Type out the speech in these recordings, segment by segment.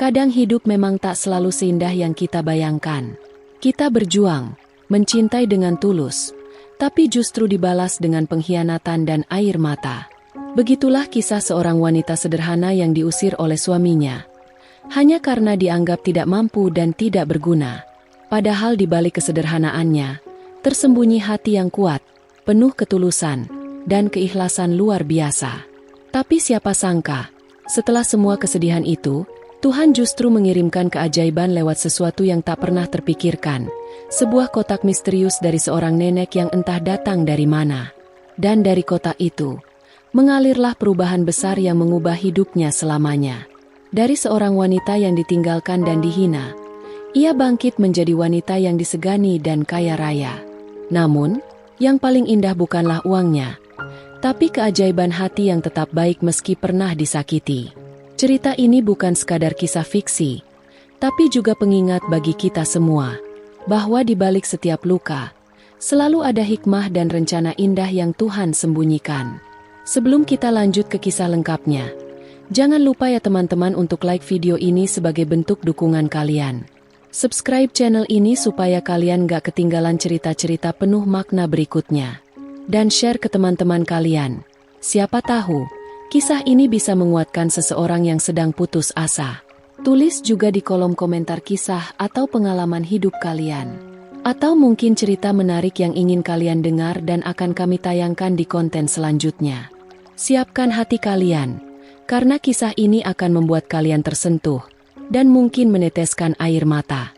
Kadang hidup memang tak selalu seindah yang kita bayangkan. Kita berjuang, mencintai dengan tulus, tapi justru dibalas dengan pengkhianatan dan air mata. Begitulah kisah seorang wanita sederhana yang diusir oleh suaminya, hanya karena dianggap tidak mampu dan tidak berguna. Padahal di balik kesederhanaannya, tersembunyi hati yang kuat, penuh ketulusan, dan keikhlasan luar biasa. Tapi siapa sangka, setelah semua kesedihan itu, Tuhan justru mengirimkan keajaiban lewat sesuatu yang tak pernah terpikirkan. Sebuah kotak misterius dari seorang nenek yang entah datang dari mana. Dan dari kotak itu, mengalirlah perubahan besar yang mengubah hidupnya selamanya. Dari seorang wanita yang ditinggalkan dan dihina, ia bangkit menjadi wanita yang disegani dan kaya raya. Namun, yang paling indah bukanlah uangnya, tapi keajaiban hati yang tetap baik meski pernah disakiti. Cerita ini bukan sekadar kisah fiksi, tapi juga pengingat bagi kita semua, bahwa di balik setiap luka, selalu ada hikmah dan rencana indah yang Tuhan sembunyikan. Sebelum kita lanjut ke kisah lengkapnya, jangan lupa ya teman-teman untuk like video ini sebagai bentuk dukungan kalian. Subscribe channel ini supaya kalian gak ketinggalan cerita-cerita penuh makna berikutnya. Dan share ke teman-teman kalian. Siapa tahu, kisah ini bisa menguatkan seseorang yang sedang putus asa. Tulis juga di kolom komentar kisah atau pengalaman hidup kalian. Atau mungkin cerita menarik yang ingin kalian dengar dan akan kami tayangkan di konten selanjutnya. Siapkan hati kalian, karena kisah ini akan membuat kalian tersentuh, dan mungkin meneteskan air mata.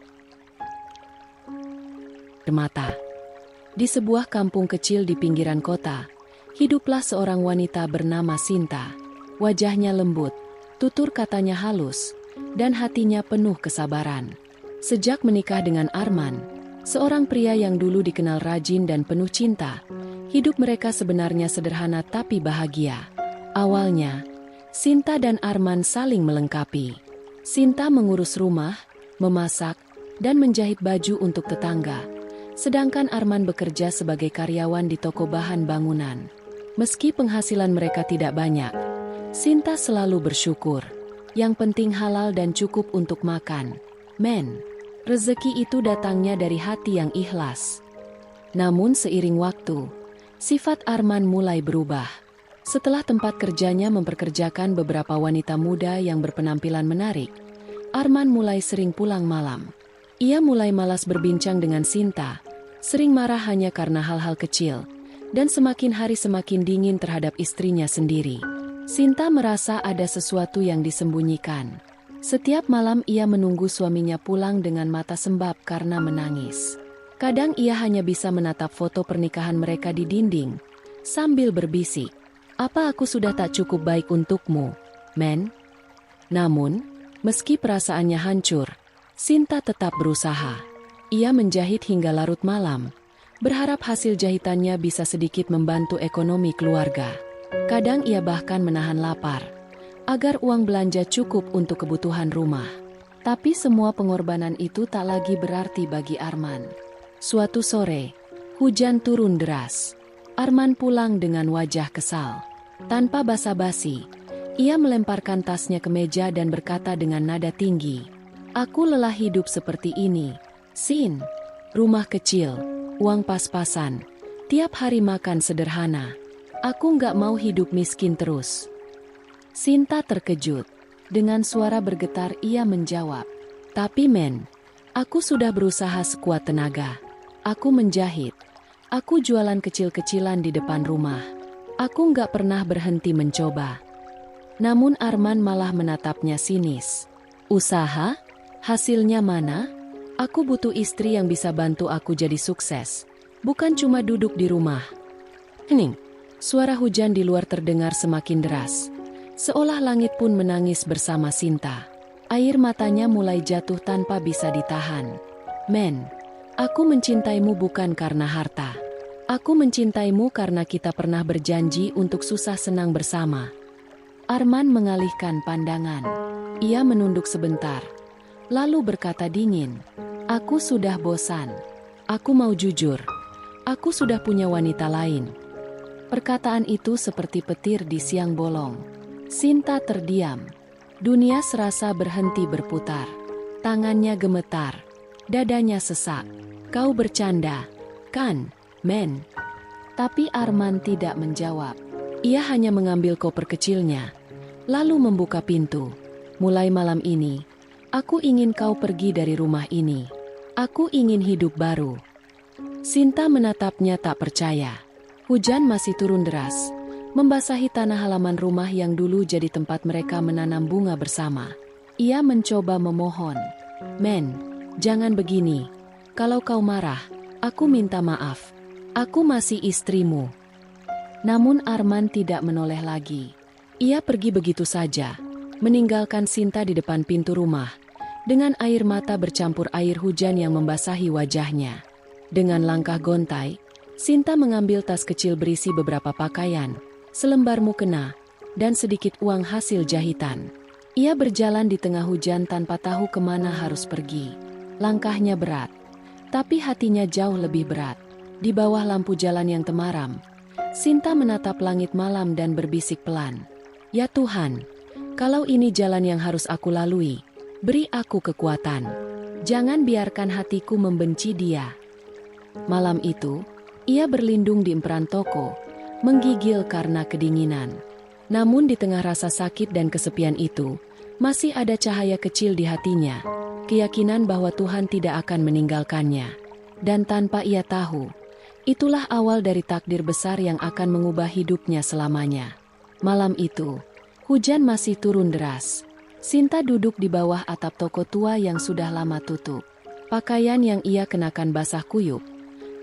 Di sebuah kampung kecil di pinggiran kota, hiduplah seorang wanita bernama Sinta. Wajahnya lembut, tutur katanya halus, dan hatinya penuh kesabaran. Sejak menikah dengan Arman, seorang pria yang dulu dikenal rajin dan penuh cinta, hidup mereka sebenarnya sederhana tapi bahagia. Awalnya, Sinta dan Arman saling melengkapi. Sinta mengurus rumah, memasak, dan menjahit baju untuk tetangga. Sedangkan Arman bekerja sebagai karyawan di toko bahan bangunan. Meski penghasilan mereka tidak banyak, Sinta selalu bersyukur. Yang penting halal dan cukup untuk makan. Rezeki itu datangnya dari hati yang ikhlas. Namun seiring waktu, sifat Arman mulai berubah. Setelah tempat kerjanya memperkerjakan beberapa wanita muda yang berpenampilan menarik, Arman mulai sering pulang malam. Ia mulai malas berbincang dengan Sinta, sering marah hanya karena hal-hal kecil, dan semakin hari semakin dingin terhadap istrinya sendiri. Sinta merasa ada sesuatu yang disembunyikan. Setiap malam ia menunggu suaminya pulang dengan mata sembab karena menangis. Kadang ia hanya bisa menatap foto pernikahan mereka di dinding, sambil berbisik, "Apa aku sudah tak cukup baik untukmu, men?" Namun, meski perasaannya hancur, Sinta tetap berusaha. Ia menjahit hingga larut malam, berharap hasil jahitannya bisa sedikit membantu ekonomi keluarga. Kadang ia bahkan menahan lapar, agar uang belanja cukup untuk kebutuhan rumah. Tapi semua pengorbanan itu tak lagi berarti bagi Arman. Suatu sore, hujan turun deras. Arman pulang dengan wajah kesal. Tanpa basa-basi, ia melemparkan tasnya ke meja dan berkata dengan nada tinggi, "Aku lelah hidup seperti ini, Sin. Rumah kecil, uang pas-pasan, tiap hari makan sederhana. Aku nggak mau hidup miskin terus." Sinta terkejut. Dengan suara bergetar ia menjawab, "Tapi men, aku sudah berusaha sekuat tenaga. Aku menjahit. Aku jualan kecil-kecilan di depan rumah. Aku nggak pernah berhenti mencoba." Namun Arman malah menatapnya sinis. "Usaha? Hasilnya mana? Aku butuh istri yang bisa bantu aku jadi sukses, bukan cuma duduk di rumah." Hening. Suara hujan di luar terdengar semakin deras. Seolah langit pun menangis bersama Sinta. Air matanya mulai jatuh tanpa bisa ditahan. "Men, aku mencintaimu bukan karena harta. Aku mencintaimu karena kita pernah berjanji untuk susah senang bersama." Arman mengalihkan pandangan. Ia menunduk sebentar, lalu berkata dingin, "Aku sudah bosan. Aku mau jujur. Aku sudah punya wanita lain." Perkataan itu seperti petir di siang bolong. Sinta terdiam. Dunia serasa berhenti berputar. Tangannya gemetar. Dadanya sesak. Kau bercanda, kan, men? Tapi Arman tidak menjawab. Ia hanya mengambil koper kecilnya, lalu membuka pintu. Mulai malam ini, aku ingin kau pergi dari rumah ini. Aku ingin hidup baru. Sinta menatapnya tak percaya. Hujan masih turun deras, membasahi tanah halaman rumah yang dulu jadi tempat mereka menanam bunga bersama. Ia mencoba memohon. Men, jangan begini. Kalau kau marah, aku minta maaf. Aku masih istrimu. Namun Arman tidak menoleh lagi. Ia pergi begitu saja, meninggalkan Sinta di depan pintu rumah, dengan air mata bercampur air hujan yang membasahi wajahnya. Dengan langkah gontai, Sinta mengambil tas kecil berisi beberapa pakaian, selembar mukena, dan sedikit uang hasil jahitan. Ia berjalan di tengah hujan tanpa tahu kemana harus pergi. Langkahnya berat, tapi hatinya jauh lebih berat. Di bawah lampu jalan yang temaram, Sinta menatap langit malam dan berbisik pelan. Ya Tuhan, kalau ini jalan yang harus aku lalui, beri aku kekuatan. Jangan biarkan hatiku membenci dia. Malam itu, ia berlindung di emperan toko, menggigil karena kedinginan. Namun di tengah rasa sakit dan kesepian itu, masih ada cahaya kecil di hatinya, keyakinan bahwa Tuhan tidak akan meninggalkannya. Dan tanpa ia tahu, itulah awal dari takdir besar yang akan mengubah hidupnya selamanya. Malam itu, hujan masih turun deras. Sinta duduk di bawah atap toko tua yang sudah lama tutup. Pakaian yang ia kenakan basah kuyup.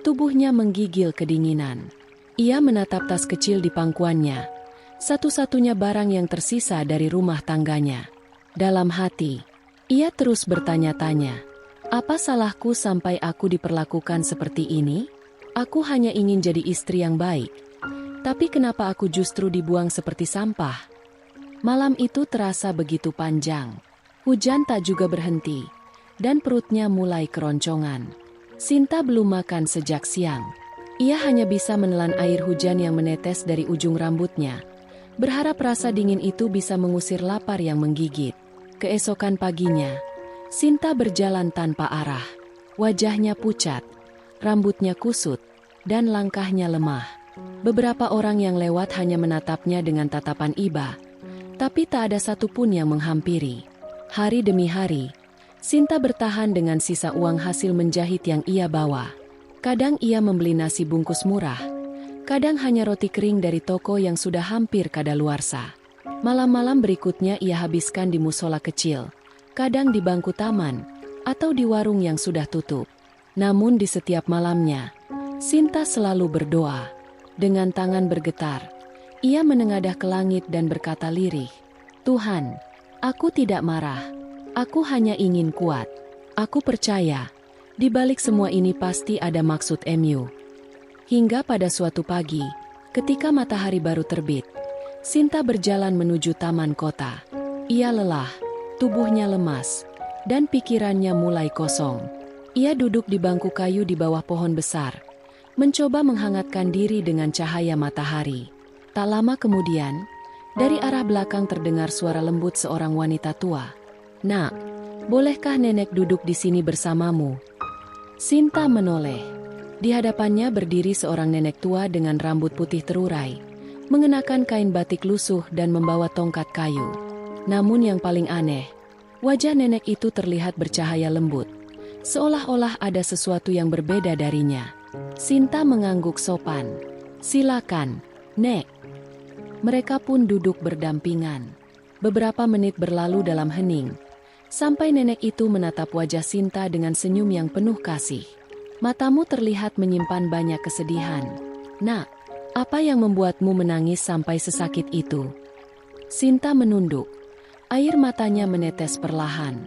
Tubuhnya menggigil kedinginan. Ia menatap tas kecil di pangkuannya, satu-satunya barang yang tersisa dari rumah tangganya. Dalam hati, ia terus bertanya-tanya, apa salahku sampai aku diperlakukan seperti ini? Aku hanya ingin jadi istri yang baik. Tapi kenapa aku justru dibuang seperti sampah? Malam itu terasa begitu panjang. Hujan tak juga berhenti, dan perutnya mulai keroncongan. Sinta belum makan sejak siang. Ia hanya bisa menelan air hujan yang menetes dari ujung rambutnya, berharap rasa dingin itu bisa mengusir lapar yang menggigit. Keesokan paginya, Sinta berjalan tanpa arah. Wajahnya pucat, rambutnya kusut, dan langkahnya lemah. Beberapa orang yang lewat hanya menatapnya dengan tatapan iba, tapi tak ada satupun yang menghampiri. Hari demi hari, Sinta bertahan dengan sisa uang hasil menjahit yang ia bawa. Kadang ia membeli nasi bungkus murah, kadang hanya roti kering dari toko yang sudah hampir kadaluarsa. Malam-malam berikutnya ia habiskan di musola kecil, kadang di bangku taman, atau di warung yang sudah tutup. Namun di setiap malamnya, Sinta selalu berdoa. Dengan tangan bergetar, ia menengadah ke langit dan berkata lirih, Tuhan, aku tidak marah. Aku hanya ingin kuat. Aku percaya, di balik semua ini pasti ada maksud MU. Hingga pada suatu pagi, ketika matahari baru terbit, Sinta berjalan menuju taman kota. Ia lelah, tubuhnya lemas, dan pikirannya mulai kosong. Ia duduk di bangku kayu di bawah pohon besar, mencoba menghangatkan diri dengan cahaya matahari. Tak lama kemudian, dari arah belakang terdengar suara lembut seorang wanita tua. Nak, bolehkah nenek duduk di sini bersamamu? Sinta menoleh. Di hadapannya berdiri seorang nenek tua dengan rambut putih terurai, mengenakan kain batik lusuh dan membawa tongkat kayu. Namun yang paling aneh, wajah nenek itu terlihat bercahaya lembut, seolah-olah ada sesuatu yang berbeda darinya. Sinta mengangguk sopan. Silakan, Nek. Mereka pun duduk berdampingan. Beberapa menit berlalu dalam hening, sampai nenek itu menatap wajah Sinta dengan senyum yang penuh kasih. Matamu terlihat menyimpan banyak kesedihan. Nak, apa yang membuatmu menangis sampai sesakit itu? Sinta menunduk. Air matanya menetes perlahan.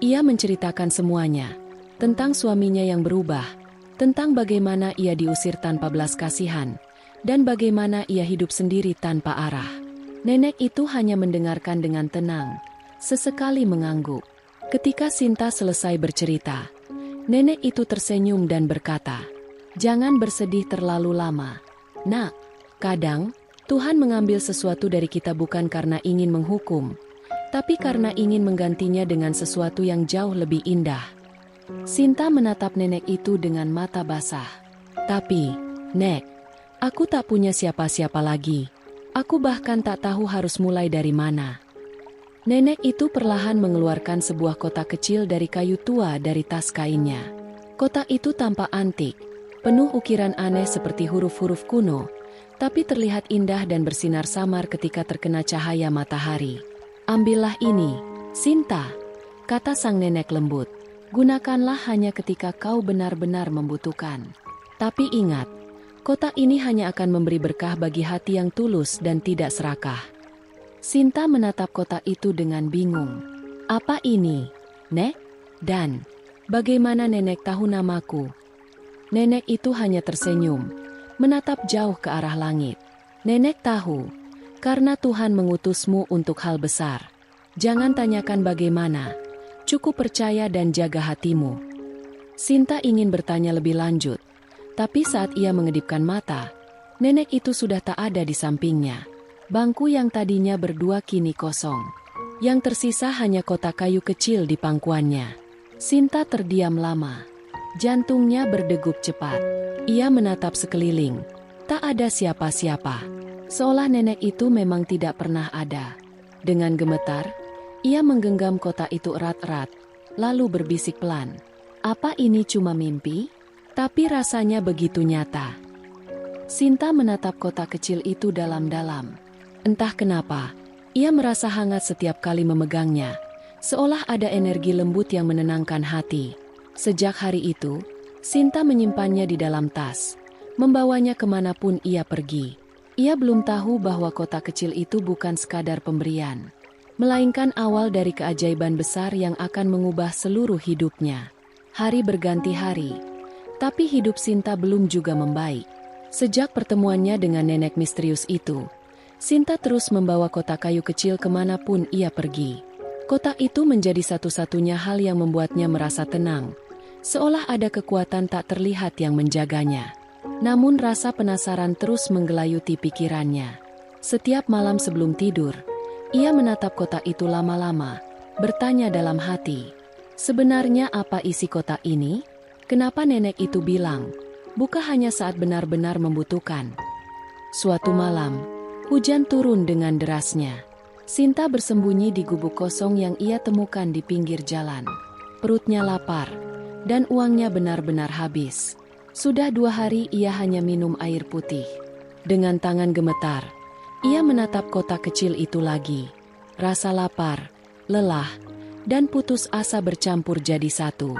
Ia menceritakan semuanya. Tentang suaminya yang berubah, tentang bagaimana ia diusir tanpa belas kasihan, dan bagaimana ia hidup sendiri tanpa arah. Nenek itu hanya mendengarkan dengan tenang, sesekali mengangguk. Ketika Sinta selesai bercerita, nenek itu tersenyum dan berkata, "Jangan bersedih terlalu lama. Nak, kadang Tuhan mengambil sesuatu dari kita bukan karena ingin menghukum, tapi karena ingin menggantinya dengan sesuatu yang jauh lebih indah. Sinta menatap nenek itu dengan mata basah. Tapi, Nek, aku tak punya siapa-siapa lagi. Aku bahkan tak tahu harus mulai dari mana. Nenek itu perlahan mengeluarkan sebuah kotak kecil dari kayu tua dari tas kainnya. Kotak itu tampak antik, penuh ukiran aneh seperti huruf-huruf kuno, tapi terlihat indah dan bersinar samar ketika terkena cahaya matahari. "Ambillah ini, Sinta," kata sang nenek lembut. "Gunakanlah hanya ketika kau benar-benar membutuhkan. Tapi ingat, kotak ini hanya akan memberi berkah bagi hati yang tulus dan tidak serakah." Sinta menatap kotak itu dengan bingung. "Apa ini, Nek? Dan bagaimana nenek tahu namaku?" Nenek itu hanya tersenyum, menatap jauh ke arah langit. "Nenek tahu, karena Tuhan mengutusmu untuk hal besar. Jangan tanyakan bagaimana, cukup percaya dan jaga hatimu." Sinta ingin bertanya lebih lanjut, tapi saat ia mengedipkan mata, nenek itu sudah tak ada di sampingnya. Bangku yang tadinya berdua kini kosong. Yang tersisa hanya kotak kayu kecil di pangkuannya. Sinta terdiam lama. Jantungnya berdegup cepat. Ia menatap sekeliling. Tak ada siapa-siapa. Seolah nenek itu memang tidak pernah ada. Dengan gemetar, ia menggenggam kotak itu erat-erat, lalu berbisik pelan. "Apa ini cuma mimpi?" Tapi rasanya begitu nyata. Sinta menatap kotak kecil itu dalam-dalam. Entah kenapa, ia merasa hangat setiap kali memegangnya, seolah ada energi lembut yang menenangkan hati. Sejak hari itu, Sinta menyimpannya di dalam tas, membawanya kemanapun ia pergi. Ia belum tahu bahwa kotak kecil itu bukan sekadar pemberian, melainkan awal dari keajaiban besar yang akan mengubah seluruh hidupnya. Hari berganti hari, tapi hidup Sinta belum juga membaik. Sejak pertemuannya dengan nenek misterius itu, Sinta terus membawa kotak kayu kecil kemanapun ia pergi. Kotak itu menjadi satu-satunya hal yang membuatnya merasa tenang, seolah ada kekuatan tak terlihat yang menjaganya. Namun rasa penasaran terus menggelayuti pikirannya. Setiap malam sebelum tidur, ia menatap kotak itu lama-lama, bertanya dalam hati, sebenarnya apa isi kotak ini? Kenapa nenek itu bilang, buka hanya saat benar-benar membutuhkan? Suatu malam, hujan turun dengan derasnya. Sinta bersembunyi di gubuk kosong yang ia temukan di pinggir jalan. Perutnya lapar, dan uangnya benar-benar habis. Sudah 2 hari ia hanya minum air putih. Dengan tangan gemetar, ia menatap kotak kecil itu lagi. Rasa lapar, lelah, dan putus asa bercampur jadi satu.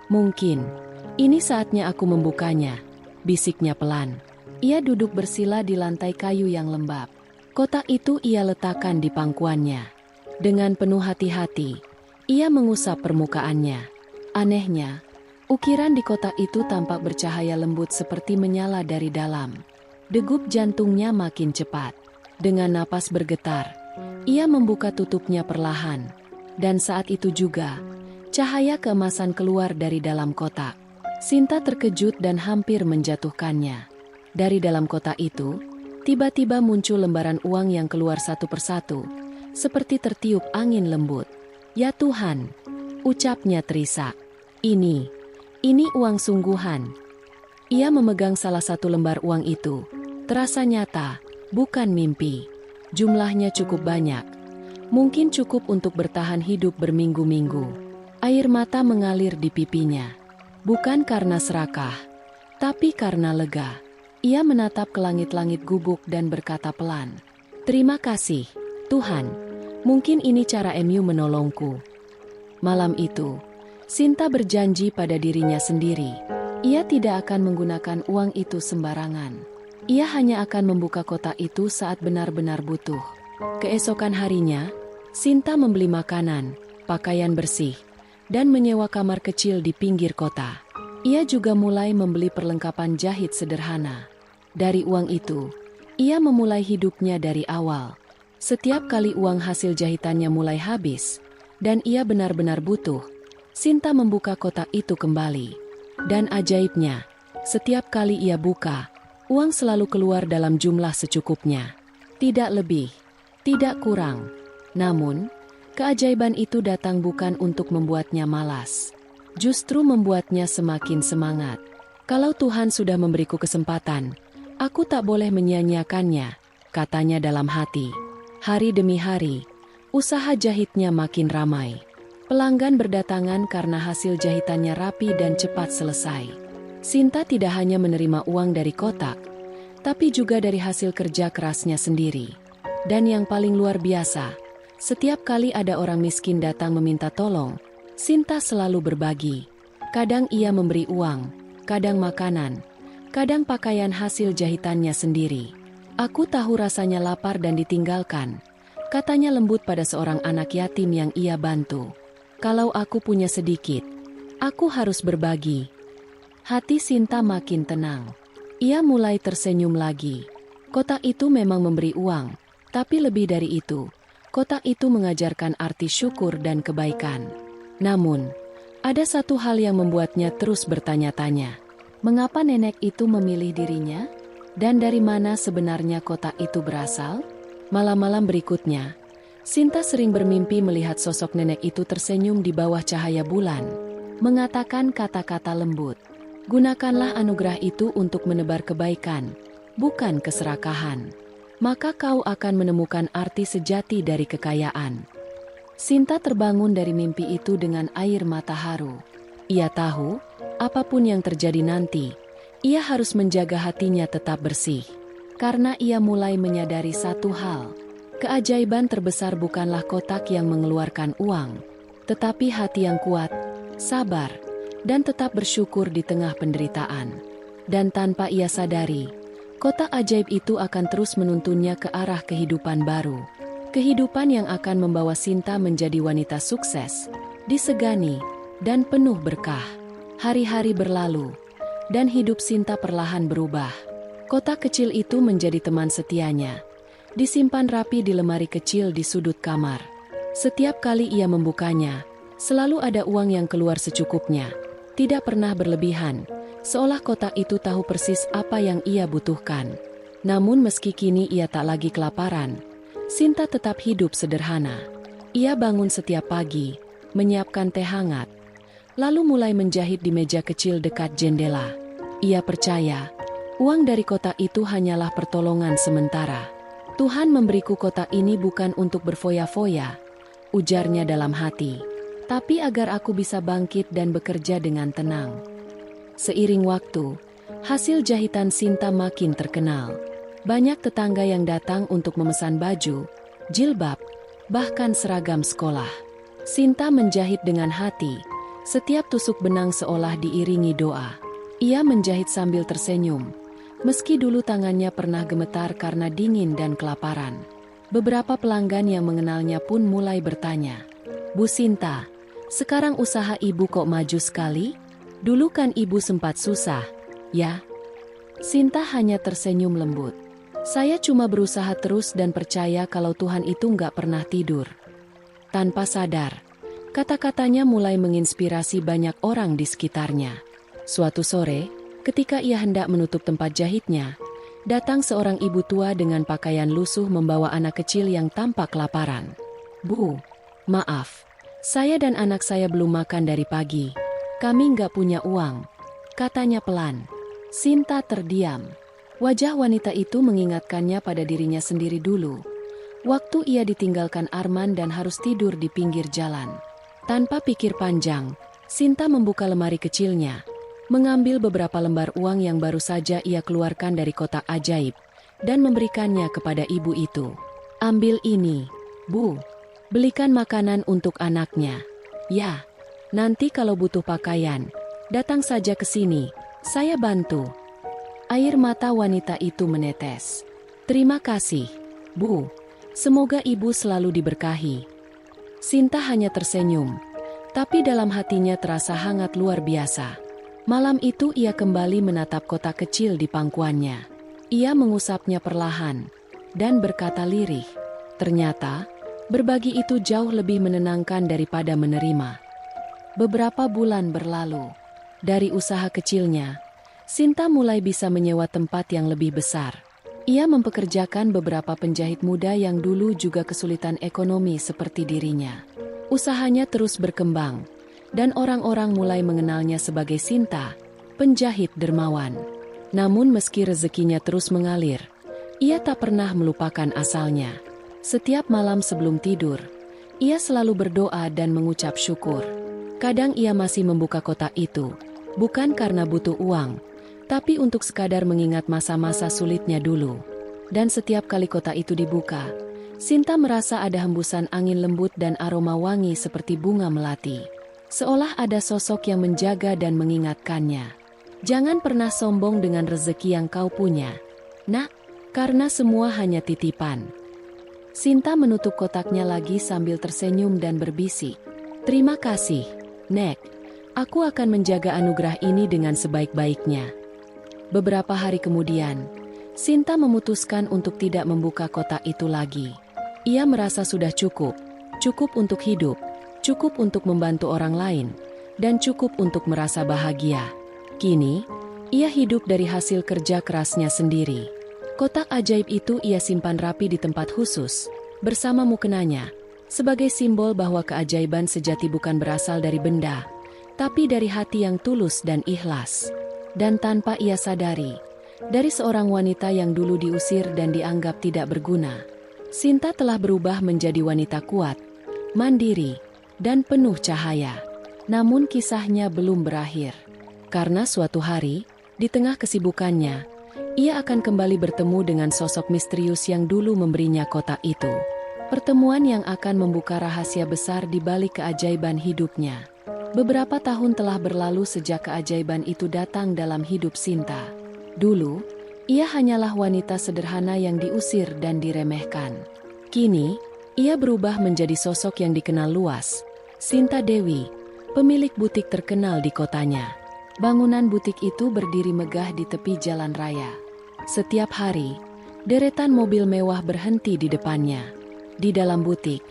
"Mungkin ini saatnya aku membukanya," bisiknya pelan. Ia duduk bersila di lantai kayu yang lembab. Kotak itu ia letakkan di pangkuannya. Dengan penuh hati-hati, ia mengusap permukaannya. Anehnya, ukiran di kotak itu tampak bercahaya lembut seperti menyala dari dalam. Degup jantungnya makin cepat. Dengan napas bergetar, ia membuka tutupnya perlahan. Dan saat itu juga, cahaya keemasan keluar dari dalam kotak. Sinta terkejut dan hampir menjatuhkannya. Dari dalam kotak itu, tiba-tiba muncul lembaran uang yang keluar satu persatu, seperti tertiup angin lembut. "Ya Tuhan," ucapnya terisak. Ini uang sungguhan." Ia memegang salah satu lembar uang itu. Terasa nyata, bukan mimpi. Jumlahnya cukup banyak. Mungkin cukup untuk bertahan hidup berminggu-minggu. Air mata mengalir di pipinya. Bukan karena serakah, tapi karena lega. Ia menatap ke langit-langit gubuk dan berkata pelan, "Terima kasih, Tuhan. Mungkin ini cara MU menolongku." Malam itu, Sinta berjanji pada dirinya sendiri. Ia tidak akan menggunakan uang itu sembarangan. Ia hanya akan membuka kotak itu saat benar-benar butuh. Keesokan harinya, Sinta membeli makanan, pakaian bersih, dan menyewa kamar kecil di pinggir kota. Ia juga mulai membeli perlengkapan jahit sederhana. Dari uang itu, ia memulai hidupnya dari awal. Setiap kali uang hasil jahitannya mulai habis, dan ia benar-benar butuh, Sinta membuka kotak itu kembali. Dan ajaibnya, setiap kali ia buka, uang selalu keluar dalam jumlah secukupnya. Tidak lebih, tidak kurang. Namun, Keajaiban itu datang bukan untuk membuatnya malas, justru membuatnya semakin semangat. Kalau Tuhan sudah memberiku kesempatan, aku tak boleh menyia-nyiakannya, katanya dalam hati. Hari demi hari, usaha jahitnya makin ramai. Pelanggan berdatangan karena hasil jahitannya rapi dan cepat selesai. Sinta tidak hanya menerima uang dari kotak, tapi juga dari hasil kerja kerasnya sendiri. Dan yang paling luar biasa, setiap kali ada orang miskin datang meminta tolong, Sinta selalu berbagi. Kadang ia memberi uang, kadang makanan, kadang pakaian hasil jahitannya sendiri. Aku tahu rasanya lapar dan ditinggalkan, katanya lembut pada seorang anak yatim yang ia bantu. Kalau aku punya sedikit, aku harus berbagi. Hati Sinta makin tenang. Ia mulai tersenyum lagi. Kotak itu memang memberi uang, tapi lebih dari itu, kotak itu mengajarkan arti syukur dan kebaikan. Namun, ada satu hal yang membuatnya terus bertanya-tanya. Mengapa nenek itu memilih dirinya? Dan dari mana sebenarnya kotak itu berasal? Malam-malam berikutnya, Sinta sering bermimpi melihat sosok nenek itu tersenyum di bawah cahaya bulan, mengatakan kata-kata lembut. Gunakanlah anugerah itu untuk menebar kebaikan, bukan keserakahan. Maka kau akan menemukan arti sejati dari kekayaan. Sinta terbangun dari mimpi itu dengan air mata haru. Ia tahu, apapun yang terjadi nanti, ia harus menjaga hatinya tetap bersih. Karena ia mulai menyadari satu hal. Keajaiban terbesar bukanlah kotak yang mengeluarkan uang, tetapi hati yang kuat, sabar, dan tetap bersyukur di tengah penderitaan. Dan tanpa ia sadari, kotak ajaib itu akan terus menuntunnya ke arah kehidupan baru. Kehidupan yang akan membawa Sinta menjadi wanita sukses, disegani, dan penuh berkah. Hari-hari berlalu, dan hidup Sinta perlahan berubah. Kotak kecil itu menjadi teman setianya. Disimpan rapi di lemari kecil di sudut kamar. Setiap kali ia membukanya, selalu ada uang yang keluar secukupnya. Tidak pernah berlebihan, seolah kotak itu tahu persis apa yang ia butuhkan. Namun meski kini ia tak lagi kelaparan, Sinta tetap hidup sederhana. Ia bangun setiap pagi, menyiapkan teh hangat, lalu mulai menjahit di meja kecil dekat jendela. Ia percaya, uang dari kotak itu hanyalah pertolongan sementara. Tuhan memberiku kotak ini bukan untuk berfoya-foya, ujarnya dalam hati, tapi agar aku bisa bangkit dan bekerja dengan tenang. Seiring waktu, hasil jahitan Sinta makin terkenal. Banyak tetangga yang datang untuk memesan baju, jilbab, bahkan seragam sekolah. Sinta menjahit dengan hati, setiap tusuk benang seolah diiringi doa. Ia menjahit sambil tersenyum, meski dulu tangannya pernah gemetar karena dingin dan kelaparan. Beberapa pelanggan yang mengenalnya pun mulai bertanya, "Bu Sinta, sekarang usaha ibu kok maju sekali? Dulu kan ibu sempat susah, ya?" Sinta hanya tersenyum lembut. "Saya cuma berusaha terus dan percaya kalau Tuhan itu nggak pernah tidur." Tanpa sadar, kata-katanya mulai menginspirasi banyak orang di sekitarnya. Suatu sore, ketika ia hendak menutup tempat jahitnya, datang seorang ibu tua dengan pakaian lusuh membawa anak kecil yang tampak kelaparan. "Bu, maaf, saya dan anak saya belum makan dari pagi. Kami nggak punya uang," katanya pelan. Sinta terdiam. Wajah wanita itu mengingatkannya pada dirinya sendiri dulu. Waktu ia ditinggalkan Arman dan harus tidur di pinggir jalan. Tanpa pikir panjang, Sinta membuka lemari kecilnya, mengambil beberapa lembar uang yang baru saja ia keluarkan dari kotak ajaib, dan memberikannya kepada ibu itu. "Ambil ini, Bu. Belikan makanan untuk anaknya. Ya, nanti kalau butuh pakaian, datang saja ke sini, saya bantu." Air mata wanita itu menetes. "Terima kasih, Bu. Semoga ibu selalu diberkahi." Sinta hanya tersenyum, tapi dalam hatinya terasa hangat luar biasa. Malam itu ia kembali menatap kotak kecil di pangkuannya. Ia mengusapnya perlahan, dan berkata lirih, "Ternyata, berbagi itu jauh lebih menenangkan daripada menerima." Beberapa bulan berlalu. Dari usaha kecilnya, Sinta mulai bisa menyewa tempat yang lebih besar. Ia mempekerjakan beberapa penjahit muda yang dulu juga kesulitan ekonomi seperti dirinya. Usahanya terus berkembang, dan orang-orang mulai mengenalnya sebagai Sinta, penjahit dermawan. Namun meski rezekinya terus mengalir, ia tak pernah melupakan asalnya. Setiap malam sebelum tidur, ia selalu berdoa dan mengucap syukur. Kadang ia masih membuka kotak itu, bukan karena butuh uang, tapi untuk sekadar mengingat masa-masa sulitnya dulu. Dan setiap kali kotak itu dibuka, Sinta merasa ada hembusan angin lembut dan aroma wangi seperti bunga melati. Seolah ada sosok yang menjaga dan mengingatkannya. Jangan pernah sombong dengan rezeki yang kau punya, nak, karena semua hanya titipan. Sinta menutup kotaknya lagi sambil tersenyum dan berbisik. Terima kasih, Nek. Aku akan menjaga anugerah ini dengan sebaik-baiknya. Beberapa hari kemudian, Sinta memutuskan untuk tidak membuka kotak itu lagi. Ia merasa sudah cukup untuk hidup, cukup untuk membantu orang lain, dan cukup untuk merasa bahagia. Kini, ia hidup dari hasil kerja kerasnya sendiri. Kotak ajaib itu ia simpan rapi di tempat khusus, bersama mukenanya, sebagai simbol bahwa keajaiban sejati bukan berasal dari benda, tapi dari hati yang tulus dan ikhlas. Dan tanpa ia sadari, dari seorang wanita yang dulu diusir dan dianggap tidak berguna, Sinta telah berubah menjadi wanita kuat, mandiri, dan penuh cahaya. Namun kisahnya belum berakhir. Karena suatu hari, di tengah kesibukannya, ia akan kembali bertemu dengan sosok misterius yang dulu memberinya kotak itu. Pertemuan yang akan membuka rahasia besar di balik keajaiban hidupnya. Beberapa tahun telah berlalu sejak keajaiban itu datang dalam hidup Sinta. Dulu, ia hanyalah wanita sederhana yang diusir dan diremehkan. Kini, ia berubah menjadi sosok yang dikenal luas. Sinta Dewi, pemilik butik terkenal di kotanya. Bangunan butik itu berdiri megah di tepi jalan raya. Setiap hari, deretan mobil mewah berhenti di depannya. Di dalam butik,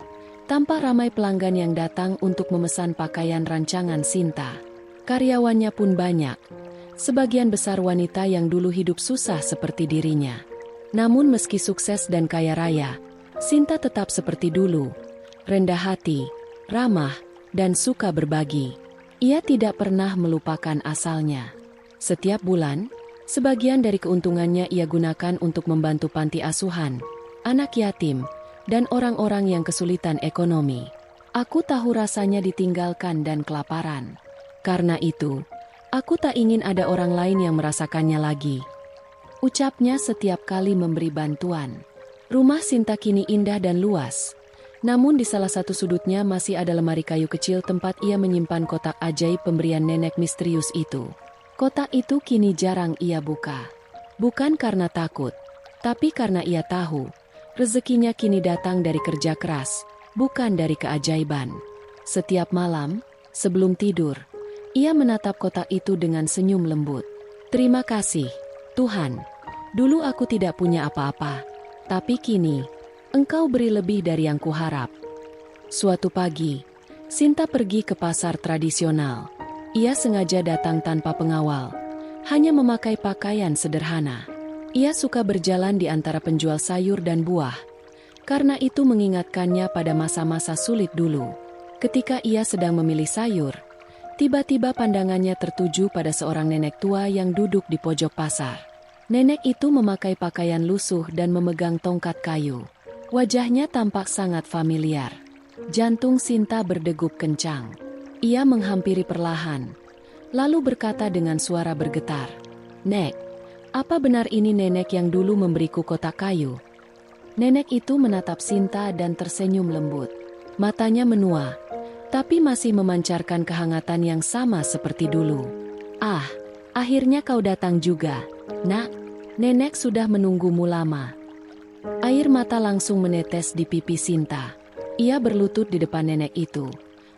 tampak ramai pelanggan yang datang untuk memesan pakaian rancangan Sinta. Karyawannya pun banyak, sebagian besar wanita yang dulu hidup susah seperti dirinya. Namun meski sukses dan kaya raya, Sinta tetap seperti dulu, rendah hati, ramah, dan suka berbagi. Ia tidak pernah melupakan asalnya. Setiap bulan, sebagian dari keuntungannya ia gunakan untuk membantu panti asuhan, anak yatim, dan orang-orang yang kesulitan ekonomi. Aku tahu rasanya ditinggalkan dan kelaparan. Karena itu, aku tak ingin ada orang lain yang merasakannya lagi. Ucapnya setiap kali memberi bantuan. Rumah Sinta kini indah dan luas. Namun di salah satu sudutnya masih ada lemari kayu kecil tempat ia menyimpan kotak ajaib pemberian nenek misterius itu. Kotak itu kini jarang ia buka. Bukan karena takut, tapi karena ia tahu, rezekinya kini datang dari kerja keras, bukan dari keajaiban. Setiap malam, sebelum tidur, ia menatap kotak itu dengan senyum lembut. Terima kasih, Tuhan. Dulu aku tidak punya apa-apa, tapi kini, Engkau beri lebih dari yang kuharap. Suatu pagi, Sinta pergi ke pasar tradisional. Ia sengaja datang tanpa pengawal, hanya memakai pakaian sederhana. Ia suka berjalan di antara penjual sayur dan buah, karena itu mengingatkannya pada masa-masa sulit dulu. Ketika ia sedang memilih sayur, tiba-tiba pandangannya tertuju pada seorang nenek tua yang duduk di pojok pasar. Nenek itu memakai pakaian lusuh dan memegang tongkat kayu. Wajahnya tampak sangat familiar. Jantung Sinta berdegup kencang. Ia menghampiri perlahan, lalu berkata dengan suara bergetar, "Nek, apa benar ini nenek yang dulu memberiku kotak kayu?" Nenek itu menatap Sinta dan tersenyum lembut. Matanya menua, tapi masih memancarkan kehangatan yang sama seperti dulu. "Ah, akhirnya kau datang juga, Nak. Nenek sudah menunggumu lama." Air mata langsung menetes di pipi Sinta. Ia berlutut di depan nenek itu,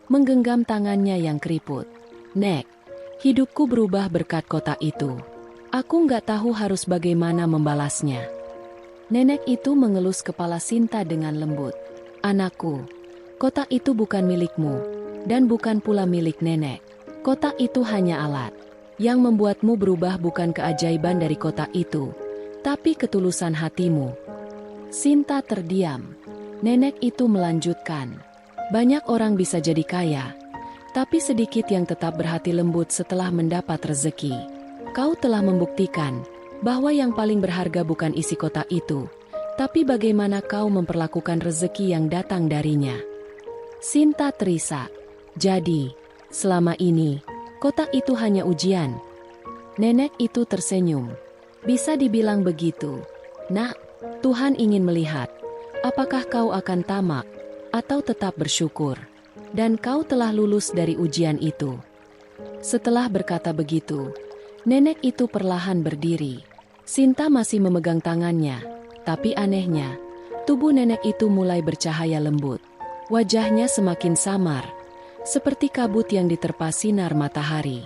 menggenggam tangannya yang keriput. "Nek, hidupku berubah berkat kotak itu. Aku nggak tahu harus bagaimana membalasnya." Nenek itu mengelus kepala Sinta dengan lembut. "Anakku, kotak itu bukan milikmu, dan bukan pula milik nenek. Kotak itu hanya alat. Yang membuatmu berubah bukan keajaiban dari kotak itu, tapi ketulusan hatimu. Sinta terdiam. Nenek itu melanjutkan, banyak orang bisa jadi kaya, tapi sedikit yang tetap berhati lembut setelah mendapat rezeki. Kau telah membuktikan bahwa yang paling berharga bukan isi kotak itu, tapi bagaimana kau memperlakukan rezeki yang datang darinya. Sinta terisak. Jadi, selama ini, kotak itu hanya ujian. Nenek itu tersenyum. Bisa dibilang begitu. Nak, Tuhan ingin melihat, apakah kau akan tamak atau tetap bersyukur. Dan kau telah lulus dari ujian itu. Setelah berkata begitu, nenek itu perlahan berdiri. Sinta masih memegang tangannya, tapi anehnya, tubuh nenek itu mulai bercahaya lembut. Wajahnya semakin samar, seperti kabut yang diterpa sinar matahari.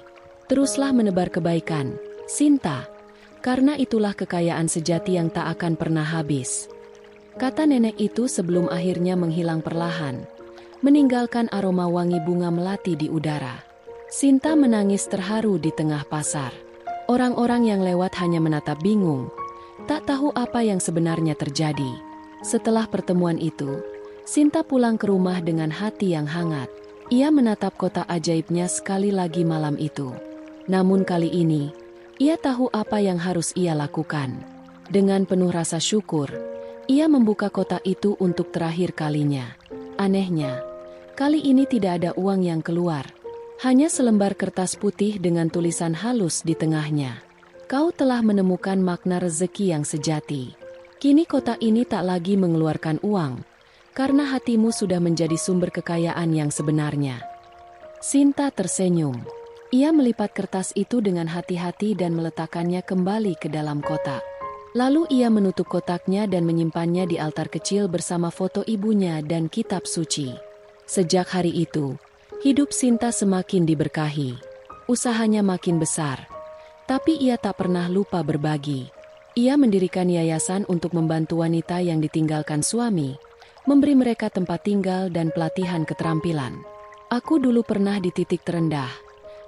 Teruslah menebar kebaikan, Sinta, karena itulah kekayaan sejati yang tak akan pernah habis. Kata nenek itu sebelum akhirnya menghilang perlahan, meninggalkan aroma wangi bunga melati di udara. Sinta menangis terharu di tengah pasar. Orang-orang yang lewat hanya menatap bingung, tak tahu apa yang sebenarnya terjadi. Setelah pertemuan itu, Sinta pulang ke rumah dengan hati yang hangat. Ia menatap kotak ajaibnya sekali lagi malam itu. Namun kali ini, ia tahu apa yang harus ia lakukan. Dengan penuh rasa syukur, ia membuka kotak itu untuk terakhir kalinya. Anehnya, kali ini tidak ada uang yang keluar. Hanya selembar kertas putih dengan tulisan halus di tengahnya. Kau telah menemukan makna rezeki yang sejati. Kini kotak ini tak lagi mengeluarkan uang, karena hatimu sudah menjadi sumber kekayaan yang sebenarnya. Sinta tersenyum. Ia melipat kertas itu dengan hati-hati dan meletakkannya kembali ke dalam kotak. Lalu ia menutup kotaknya dan menyimpannya di altar kecil bersama foto ibunya dan kitab suci. Sejak hari itu, hidup Sinta semakin diberkahi. Usahanya makin besar, tapi ia tak pernah lupa berbagi. Ia mendirikan yayasan untuk membantu wanita yang ditinggalkan suami, memberi mereka tempat tinggal dan pelatihan keterampilan. Aku dulu pernah di titik terendah,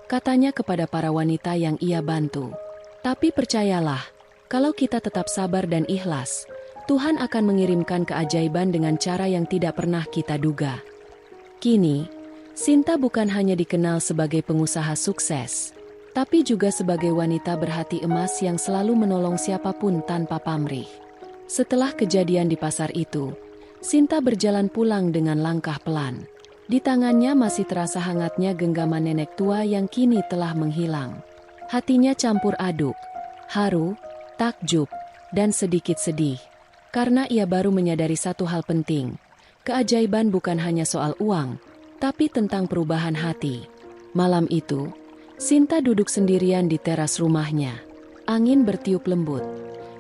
katanya kepada para wanita yang ia bantu. Tapi percayalah, kalau kita tetap sabar dan ikhlas, Tuhan akan mengirimkan keajaiban dengan cara yang tidak pernah kita duga. Kini, Sinta bukan hanya dikenal sebagai pengusaha sukses, tapi juga sebagai wanita berhati emas yang selalu menolong siapapun tanpa pamrih. Setelah kejadian di pasar itu, Sinta berjalan pulang dengan langkah pelan. Di tangannya masih terasa hangatnya genggaman nenek tua yang kini telah menghilang. Hatinya campur aduk, haru, takjub, dan sedikit sedih. Karena ia baru menyadari satu hal penting. Keajaiban bukan hanya soal uang, tapi tentang perubahan hati. Malam itu, Sinta duduk sendirian di teras rumahnya. Angin bertiup lembut.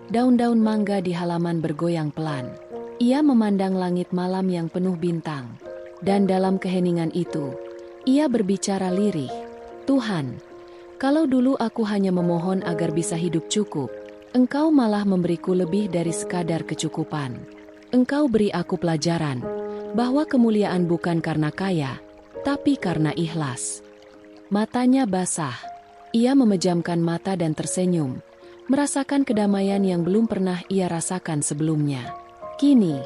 Daun-daun mangga di halaman bergoyang pelan. Ia memandang langit malam yang penuh bintang. Dan dalam keheningan itu, ia berbicara lirih. Tuhan, kalau dulu aku hanya memohon agar bisa hidup cukup, Engkau malah memberiku lebih dari sekadar kecukupan. Engkau beri aku pelajaran, bahwa kemuliaan bukan karena kaya, tapi karena ikhlas. Matanya basah. Ia memejamkan mata dan tersenyum, merasakan kedamaian yang belum pernah ia rasakan sebelumnya. Kini,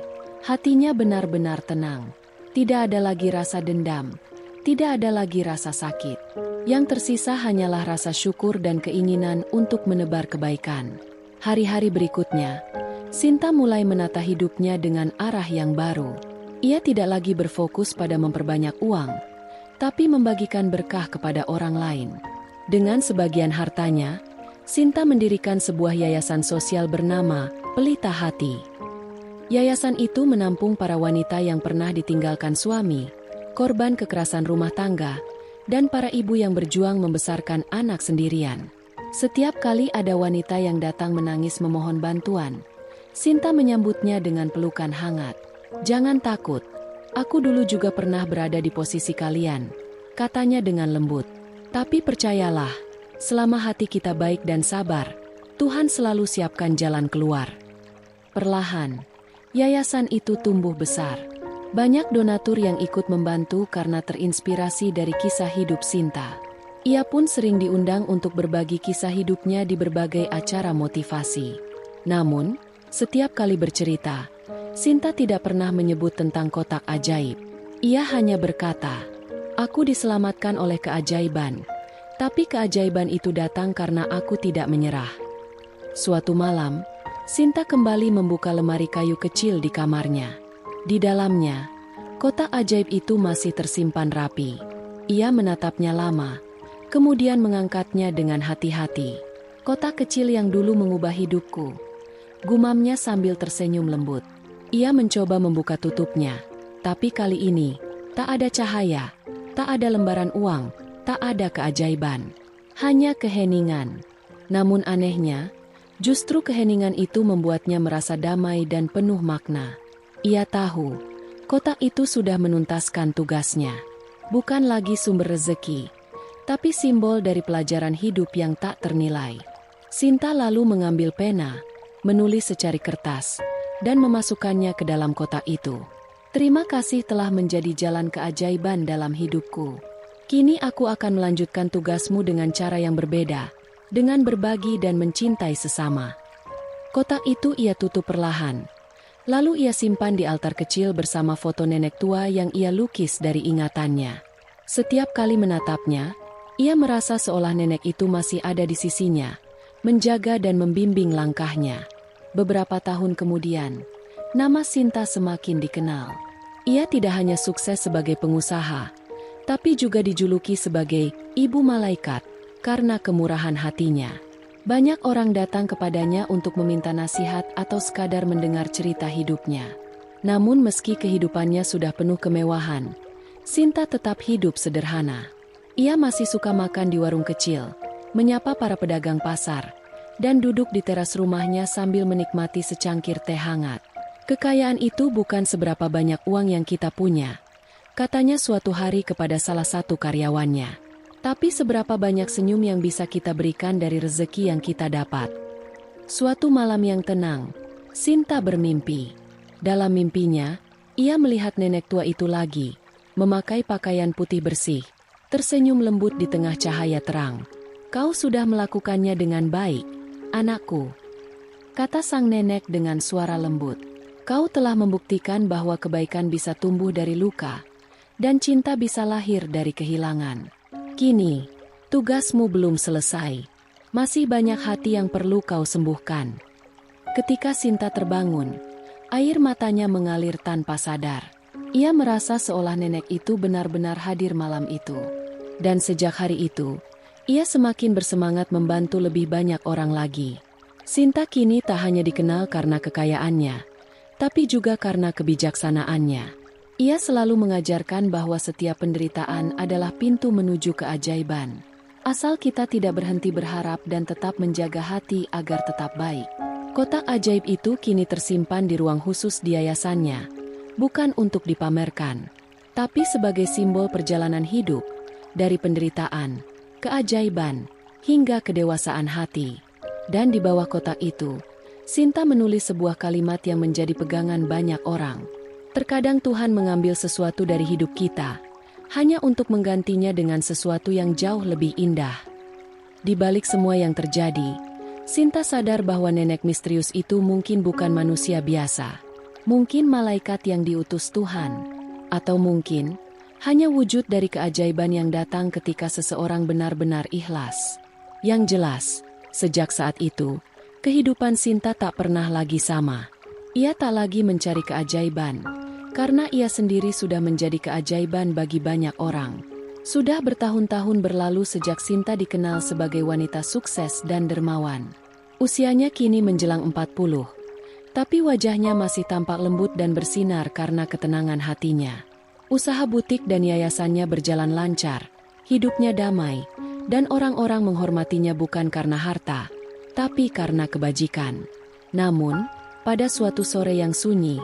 hatinya benar-benar tenang. Tidak ada lagi rasa dendam, tidak ada lagi rasa sakit. Yang tersisa hanyalah rasa syukur dan keinginan untuk menebar kebaikan. Hari-hari berikutnya, Sinta mulai menata hidupnya dengan arah yang baru. Ia tidak lagi berfokus pada memperbanyak uang, tapi membagikan berkah kepada orang lain. Dengan sebagian hartanya, Sinta mendirikan sebuah yayasan sosial bernama Pelita Hati. Yayasan itu menampung para wanita yang pernah ditinggalkan suami, korban kekerasan rumah tangga, dan para ibu yang berjuang membesarkan anak sendirian. Setiap kali ada wanita yang datang menangis memohon bantuan, Sinta menyambutnya dengan pelukan hangat. "Jangan takut, aku dulu juga pernah berada di posisi kalian," katanya dengan lembut. "Tapi percayalah, selama hati kita baik dan sabar, Tuhan selalu siapkan jalan keluar." Perlahan, yayasan itu tumbuh besar. Banyak donatur yang ikut membantu karena terinspirasi dari kisah hidup Sinta. Ia pun sering diundang untuk berbagi kisah hidupnya di berbagai acara motivasi. Namun, setiap kali bercerita, Sinta tidak pernah menyebut tentang kotak ajaib. Ia hanya berkata, "Aku diselamatkan oleh keajaiban, tapi keajaiban itu datang karena aku tidak menyerah." Suatu malam, Sinta kembali membuka lemari kayu kecil di kamarnya. Di dalamnya, kotak ajaib itu masih tersimpan rapi. Ia menatapnya lama, kemudian mengangkatnya dengan hati-hati. "Kotak kecil yang dulu mengubah hidupku," gumamnya sambil tersenyum lembut. Ia mencoba membuka tutupnya, tapi kali ini, tak ada cahaya, tak ada lembaran uang, tak ada keajaiban. Hanya keheningan. Namun anehnya, justru keheningan itu membuatnya merasa damai dan penuh makna. Ia tahu, kotak itu sudah menuntaskan tugasnya. Bukan lagi sumber rezeki, tapi simbol dari pelajaran hidup yang tak ternilai. Sinta lalu mengambil pena, menulis secari kertas, dan memasukkannya ke dalam kotak itu. "Terima kasih telah menjadi jalan keajaiban dalam hidupku. Kini aku akan melanjutkan tugasmu dengan cara yang berbeda, dengan berbagi dan mencintai sesama." Kotak itu ia tutup perlahan. Lalu ia simpan di altar kecil bersama foto nenek tua yang ia lukis dari ingatannya. Setiap kali menatapnya, ia merasa seolah nenek itu masih ada di sisinya, menjaga dan membimbing langkahnya. Beberapa tahun kemudian, nama Sinta semakin dikenal. Ia tidak hanya sukses sebagai pengusaha, tapi juga dijuluki sebagai Ibu Malaikat karena kemurahan hatinya. Banyak orang datang kepadanya untuk meminta nasihat atau sekadar mendengar cerita hidupnya. Namun meski kehidupannya sudah penuh kemewahan, Sinta tetap hidup sederhana. Ia masih suka makan di warung kecil, menyapa para pedagang pasar, dan duduk di teras rumahnya sambil menikmati secangkir teh hangat. "Kekayaan itu bukan seberapa banyak uang yang kita punya," katanya suatu hari kepada salah satu karyawannya. "Tapi seberapa banyak senyum yang bisa kita berikan dari rezeki yang kita dapat." Suatu malam yang tenang, Sinta bermimpi. Dalam mimpinya, ia melihat nenek tua itu lagi, memakai pakaian putih bersih, tersenyum lembut di tengah cahaya terang. "Kau sudah melakukannya dengan baik, anakku," kata sang nenek dengan suara lembut. "Kau telah membuktikan bahwa kebaikan bisa tumbuh dari luka, dan cinta bisa lahir dari kehilangan. Kini, tugasmu belum selesai. Masih banyak hati yang perlu kau sembuhkan." Ketika Sinta terbangun, air matanya mengalir tanpa sadar. Ia merasa seolah nenek itu benar-benar hadir malam itu. Dan sejak hari itu, ia semakin bersemangat membantu lebih banyak orang lagi. Sinta kini tak hanya dikenal karena kekayaannya, tapi juga karena kebijaksanaannya. Ia selalu mengajarkan bahwa setiap penderitaan adalah pintu menuju keajaiban. Asal kita tidak berhenti berharap dan tetap menjaga hati agar tetap baik. Kotak ajaib itu kini tersimpan di ruang khusus di yayasannya, bukan untuk dipamerkan, tapi sebagai simbol perjalanan hidup, dari penderitaan, keajaiban, hingga kedewasaan hati. Dan di bawah kotak itu, Sinta menulis sebuah kalimat yang menjadi pegangan banyak orang. "Terkadang Tuhan mengambil sesuatu dari hidup kita, hanya untuk menggantinya dengan sesuatu yang jauh lebih indah." Di balik semua yang terjadi, Sinta sadar bahwa nenek misterius itu mungkin bukan manusia biasa. Mungkin malaikat yang diutus Tuhan, atau mungkin hanya wujud dari keajaiban yang datang ketika seseorang benar-benar ikhlas. Yang jelas, sejak saat itu, kehidupan Sinta tak pernah lagi sama. Ia tak lagi mencari keajaiban, karena ia sendiri sudah menjadi keajaiban bagi banyak orang. Sudah bertahun-tahun berlalu sejak Sinta dikenal sebagai wanita sukses dan dermawan. Usianya kini menjelang 40. Tapi wajahnya masih tampak lembut dan bersinar karena ketenangan hatinya. Usaha butik dan yayasannya berjalan lancar, hidupnya damai, dan orang-orang menghormatinya bukan karena harta, tapi karena kebajikan. Namun, pada suatu sore yang sunyi,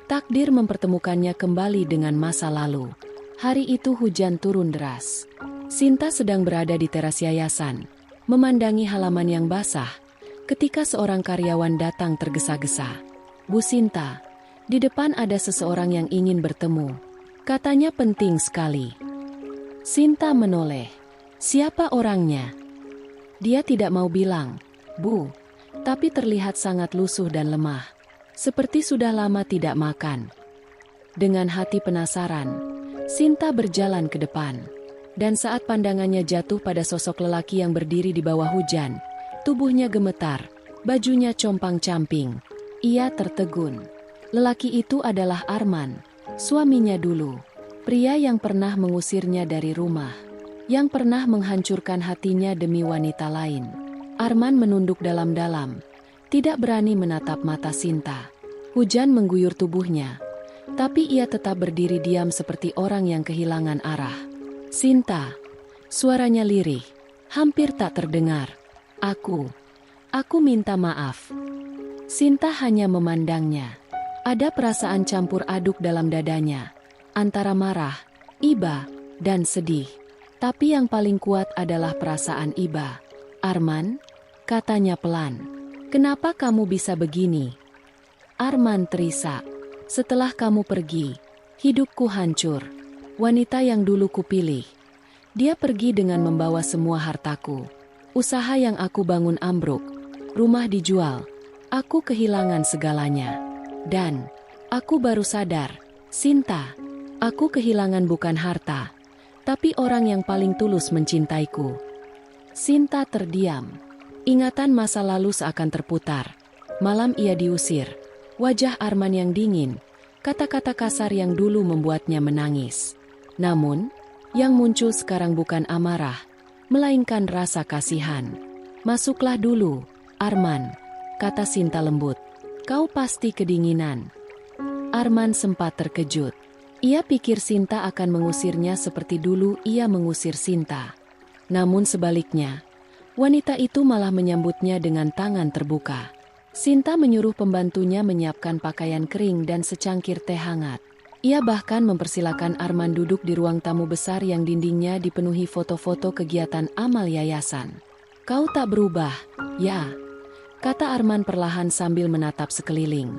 takdir mempertemukannya kembali dengan masa lalu. Hari itu hujan turun deras. Sinta sedang berada di teras yayasan, memandangi halaman yang basah, ketika seorang karyawan datang tergesa-gesa. "Bu Sinta, di depan ada seseorang yang ingin bertemu," katanya penting sekali. Sinta menoleh. "Siapa orangnya?" Dia tidak mau bilang. "Bu, tapi terlihat sangat lusuh dan lemah, seperti sudah lama tidak makan. Dengan hati penasaran, Sinta berjalan ke depan. Dan saat pandangannya jatuh pada sosok lelaki yang berdiri di bawah hujan, tubuhnya gemetar, bajunya compang-camping. Ia tertegun. Lelaki itu adalah Arman, suaminya dulu. Pria yang pernah mengusirnya dari rumah, yang pernah menghancurkan hatinya demi wanita lain. Arman menunduk dalam-dalam, tidak berani menatap mata Sinta. Hujan mengguyur tubuhnya, tapi ia tetap berdiri diam seperti orang yang kehilangan arah. Sinta, suaranya lirih, hampir tak terdengar. Aku minta maaf. Sinta hanya memandangnya. Ada perasaan campur aduk dalam dadanya, antara marah, iba, dan sedih. Tapi yang paling kuat adalah perasaan iba. Arman, katanya pelan, kenapa kamu bisa begini? Arman terisak, setelah kamu pergi, hidupku hancur. Wanita yang dulu kupilih, dia pergi dengan membawa semua hartaku. Usaha yang aku bangun ambruk, rumah dijual, aku kehilangan segalanya. Dan aku baru sadar, Sinta, aku kehilangan bukan harta, tapi orang yang paling tulus mencintaiku. Sinta terdiam. Ingatan masa lalu seakan terputar. Malam ia diusir. Wajah Arman yang dingin, kata-kata kasar yang dulu membuatnya menangis. Namun, yang muncul sekarang bukan amarah, melainkan rasa kasihan. Masuklah dulu, Arman, kata Sinta lembut. Kau pasti kedinginan. Arman sempat terkejut. Ia pikir Sinta akan mengusirnya seperti dulu ia mengusir Sinta. Namun sebaliknya, wanita itu malah menyambutnya dengan tangan terbuka. Sinta menyuruh pembantunya menyiapkan pakaian kering dan secangkir teh hangat. Ia bahkan mempersilakan Arman duduk di ruang tamu besar yang dindingnya dipenuhi foto-foto kegiatan amal yayasan. Kau tak berubah, ya? Kata Arman perlahan sambil menatap sekeliling.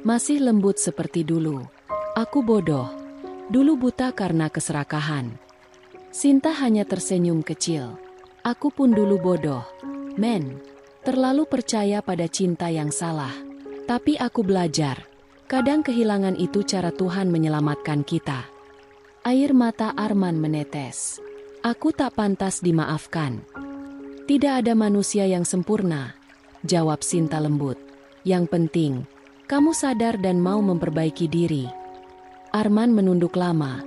Masih lembut seperti dulu. Aku bodoh. Dulu buta karena keserakahan. Sinta hanya tersenyum kecil. Aku pun dulu bodoh. Men, terlalu percaya pada cinta yang salah. Tapi aku belajar. Kadang kehilangan itu cara Tuhan menyelamatkan kita. Air mata Arman menetes. Aku tak pantas dimaafkan. Tidak ada manusia yang sempurna, jawab Sinta lembut. Yang penting, kamu sadar dan mau memperbaiki diri. Arman menunduk lama,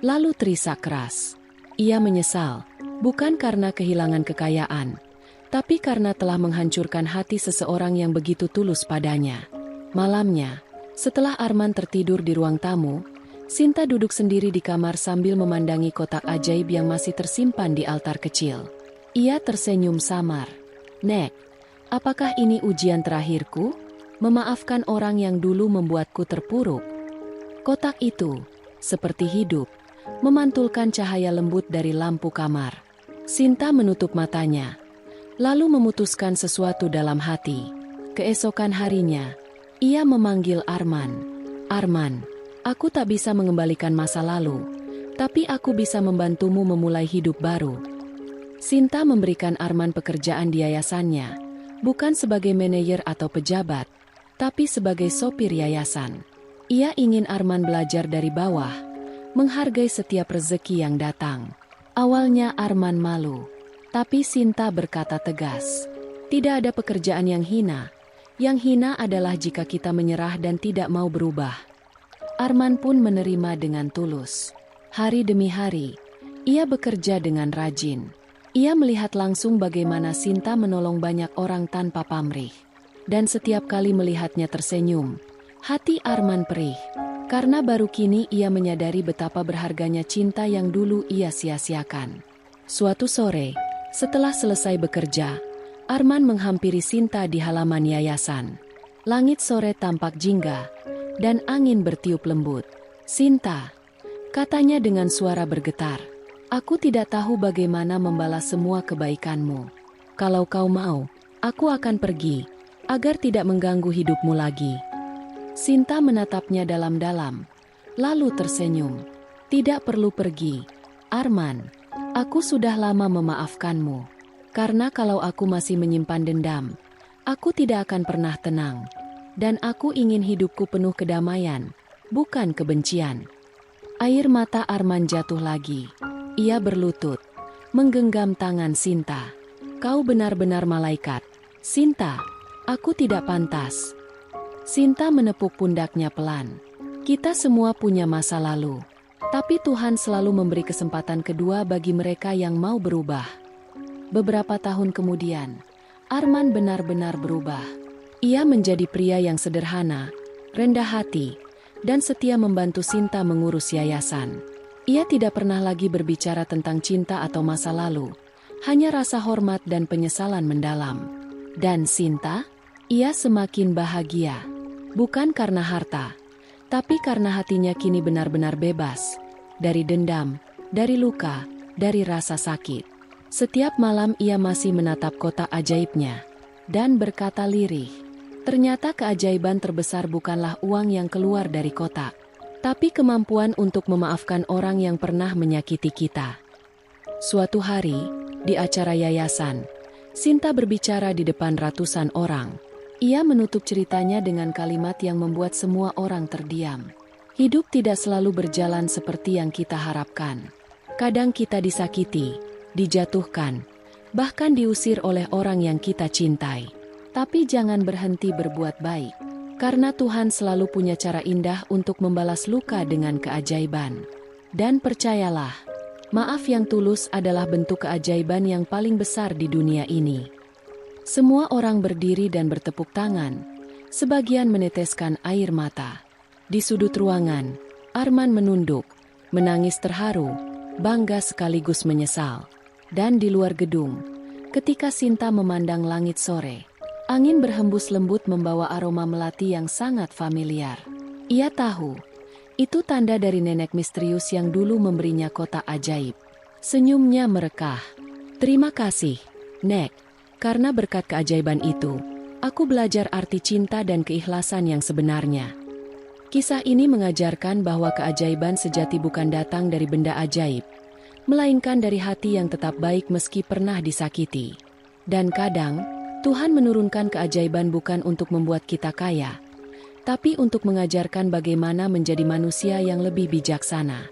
lalu terisak keras. Ia menyesal, bukan karena kehilangan kekayaan, tapi karena telah menghancurkan hati seseorang yang begitu tulus padanya. Malamnya, setelah Arman tertidur di ruang tamu, Sinta duduk sendiri di kamar sambil memandangi kotak ajaib yang masih tersimpan di altar kecil. Ia tersenyum samar. Nek, apakah ini ujian terakhirku? Memaafkan orang yang dulu membuatku terpuruk. Kotak itu, seperti hidup, memantulkan cahaya lembut dari lampu kamar. Sinta menutup matanya, lalu memutuskan sesuatu dalam hati. Keesokan harinya, ia memanggil Arman. Arman, aku tak bisa mengembalikan masa lalu, tapi aku bisa membantumu memulai hidup baru. Sinta memberikan Arman pekerjaan di yayasannya, bukan sebagai manajer atau pejabat, tapi sebagai sopir yayasan. Ia ingin Arman belajar dari bawah, menghargai setiap rezeki yang datang. Awalnya Arman malu, tapi Sinta berkata tegas, tidak ada pekerjaan yang hina. Yang hina adalah jika kita menyerah dan tidak mau berubah. Arman pun menerima dengan tulus. Hari demi hari, ia bekerja dengan rajin. Ia melihat langsung bagaimana Sinta menolong banyak orang tanpa pamrih. Dan setiap kali melihatnya tersenyum, hati Arman perih. Karena baru kini ia menyadari betapa berharganya cinta yang dulu ia sia-siakan. Suatu sore, setelah selesai bekerja, Arman menghampiri Sinta di halaman yayasan. Langit sore tampak jingga, dan angin bertiup lembut. Sinta, katanya dengan suara bergetar, aku tidak tahu bagaimana membalas semua kebaikanmu. Kalau kau mau, aku akan pergi, agar tidak mengganggu hidupmu lagi. Sinta menatapnya dalam-dalam, lalu tersenyum. Tidak perlu pergi, Arman, aku sudah lama memaafkanmu. Karena kalau aku masih menyimpan dendam, Aku tidak akan pernah tenang. Dan aku ingin hidupku penuh kedamaian, bukan kebencian. Air mata Arman jatuh lagi. Ia berlutut, menggenggam tangan Sinta. Kau benar-benar malaikat. Sinta, aku tidak pantas. Sinta menepuk pundaknya pelan. Kita semua punya masa lalu. Tapi Tuhan selalu memberi kesempatan kedua bagi mereka yang mau berubah. Beberapa tahun kemudian, Arman benar-benar berubah. Ia menjadi pria yang sederhana, rendah hati, dan setia membantu Sinta mengurus yayasan. Ia tidak pernah lagi berbicara tentang cinta atau masa lalu, hanya rasa hormat dan penyesalan mendalam. Dan Sinta, ia semakin bahagia. Bukan karena harta, tapi karena hatinya kini benar-benar bebas. Dari dendam, dari luka, dari rasa sakit. Setiap malam ia masih menatap kota ajaibnya dan berkata lirih, ternyata keajaiban terbesar bukanlah uang yang keluar dari kotak, tapi kemampuan untuk memaafkan orang yang pernah menyakiti kita. Suatu hari, di acara yayasan, Sinta berbicara di depan ratusan orang. Ia menutup ceritanya dengan kalimat yang membuat semua orang terdiam. Hidup tidak selalu berjalan seperti yang kita harapkan. Kadang kita disakiti, dijatuhkan, bahkan diusir oleh orang yang kita cintai. Tapi jangan berhenti berbuat baik, karena Tuhan selalu punya cara indah untuk membalas luka dengan keajaiban. Dan percayalah, maaf yang tulus adalah bentuk keajaiban yang paling besar di dunia ini. Semua orang berdiri dan bertepuk tangan, sebagian meneteskan air mata. Di sudut ruangan, Arman menunduk, menangis terharu, bangga sekaligus menyesal. Dan di luar gedung, ketika Sinta memandang langit sore, angin berhembus lembut membawa aroma melati yang sangat familiar. Ia tahu, itu tanda dari nenek misterius yang dulu memberinya kotak ajaib. Senyumnya merekah. Terima kasih, Nek, karena berkat keajaiban itu, aku belajar arti cinta dan keikhlasan yang sebenarnya. Kisah ini mengajarkan bahwa keajaiban sejati bukan datang dari benda ajaib, melainkan dari hati yang tetap baik meski pernah disakiti. Dan kadang, Tuhan menurunkan keajaiban bukan untuk membuat kita kaya, tapi untuk mengajarkan bagaimana menjadi manusia yang lebih bijaksana.